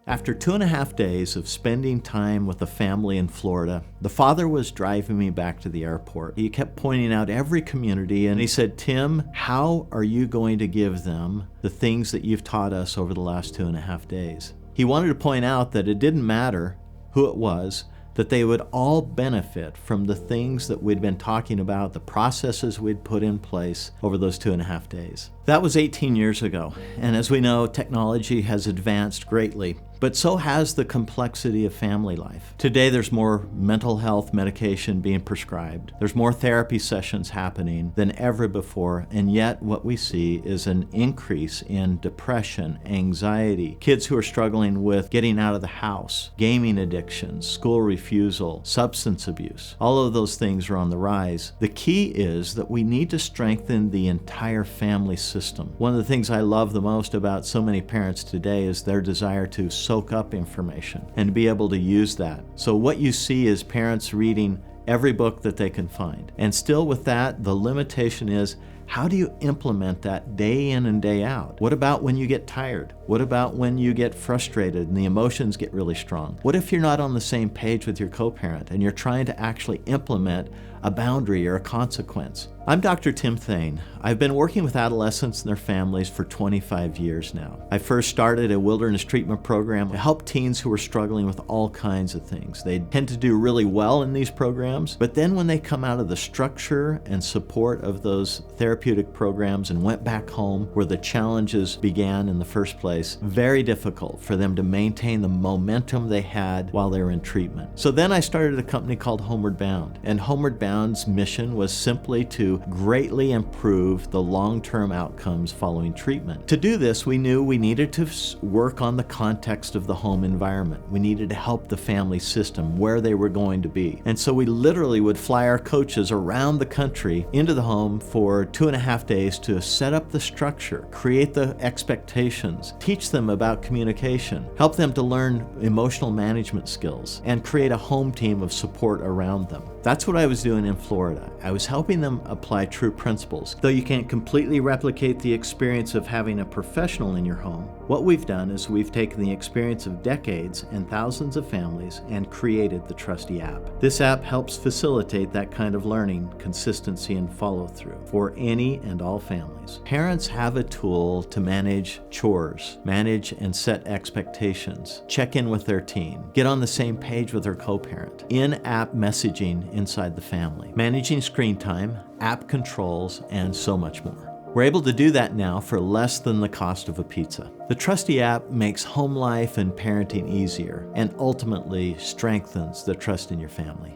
After 2.5 days of spending time with the family in Florida, the father was driving me back to the airport. He kept pointing out every community, and he said, "Tim, how are you going to give them the things that you've taught us over the last 2.5 days?" He wanted to point out that it didn't matter who it was, that they would all benefit from the things that we'd been talking about, the processes we'd put in place over those 2.5 days. That was 18 years ago, and as we know, technology has advanced greatly, but so has the complexity of family life. Today, there's more mental health medication being prescribed. There's more therapy sessions happening than ever before, and yet what we see is an increase in depression, anxiety, kids who are struggling with getting out of the house, gaming addictions, school refusal, substance abuse. All of those things are on the rise. The key is that we need to strengthen the entire family system. One of the things I love the most about so many parents today is their desire to soak up information and be able to use that. So what you see is parents reading every book that they can find. And still with that, the limitation is, how do you implement that day in and day out? What about when you get tired? What about when you get frustrated and the emotions get really strong? What if you're not on the same page with your co-parent and you're trying to actually implement a boundary or a consequence? I'm Dr. Tim Thane. I've been working with adolescents and their families for 25 years now. I first started a wilderness treatment program to help teens who are struggling with all kinds of things. They tend to do really well in these programs, but then when they come out of the structure and support of those therapeutic programs and went back home where the challenges began in the first place, very difficult for them to maintain the momentum they had while they were in treatment. So then I started a company called Homeward Bound, and Homeward Bound's mission was simply to greatly improve the long-term outcomes following treatment. To do this, we knew we needed to work on the context of the home environment. We needed to help the family system where they were going to be. And so we literally would fly our coaches around the country into the home for 2.5 days to set up the structure, create the expectations, teach them about communication, help them to learn emotional management skills, and create a home team of support around them. That's what I was doing in Florida. I was helping them apply true principles. Though you can't completely replicate the experience of having a professional in your home, what we've done is we've taken the experience of decades and thousands of families and created the Trustyy app. This app helps facilitate that kind of learning, consistency, and follow-through for any and all families. Parents have a tool to manage chores, manage and set expectations, check in with their teen, get on the same page with their co-parent, in-app messaging inside the family, managing screen time, app controls, and so much more. We're able to do that now for less than the cost of a pizza. The Trustyy app makes home life and parenting easier and ultimately strengthens the trust in your family.